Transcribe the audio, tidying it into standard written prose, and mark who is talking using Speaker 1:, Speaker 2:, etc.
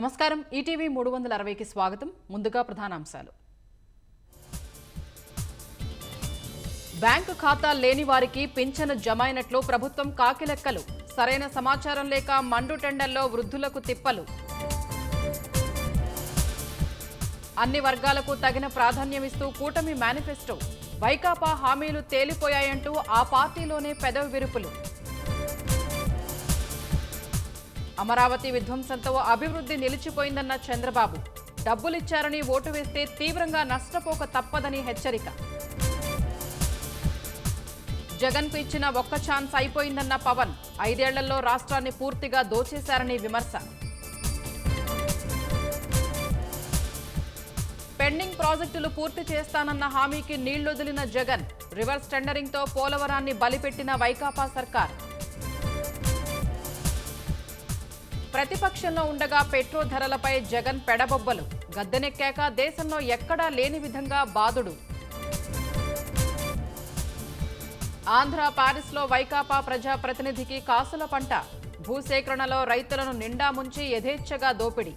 Speaker 1: నమస్కారం ఈటీవీ 360కి స్వాగతం. ముందుగా ప్రధానాంశాలు. బ్యాంకు ఖాతా లేని వారికి పింఛను జమైనట్లు ప్రభుత్వం కాకిలెక్కలు. సరైన సమాచారం లేక మండు టెండర్లో వృద్ధులకు తిప్పలు. అన్ని వర్గాలకు తగిన ప్రాధాన్యమిస్తూ కూటమి మేనిఫెస్టో. వైకాపా హామీలు తేలిపోయాయంటూ ఆ పార్టీలోనే పెదవి విరుపులు. అమరావతి విధ్వంసంతో అభివృద్ధి నిలిచిపోయిందన్న చంద్రబాబు. డబ్బులిచ్చారని ఓటు వేస్తే తీవ్రంగా నష్టపోక తప్పదని హెచ్చరిక. జగన్కు ఇచ్చిన ఒక్క ఛాన్స్ అయిపోయిందన్న పవన్. 5 ఏళ్లలో రాష్ట్రాన్ని పూర్తిగా దోచేశారని విమర్శ. పెండింగ్ ప్రాజెక్టులు పూర్తి చేస్తానన్న హామీకి నీళ్లొదిలిన జగన్. రివర్స్ టెండరింగ్తో పోలవరాన్ని బలిపెట్టిన వైకాపా సర్కార్. ప్రతిపక్షంలో ఉండగా పెట్రోల్ ధరలపై జగన్ పెడబొబ్బలు. గద్దెనెక్కాక దేశంలో ఎక్కడా లేని విధంగా బాదుడు. ఆంధ్ర పారిస్లో వైకాపా ప్రజా ప్రతినిధికి కాసుల పంట. భూసేకరణలో రైతులను నిండా ముంచి యథేచ్ఛగా దోపిడీ.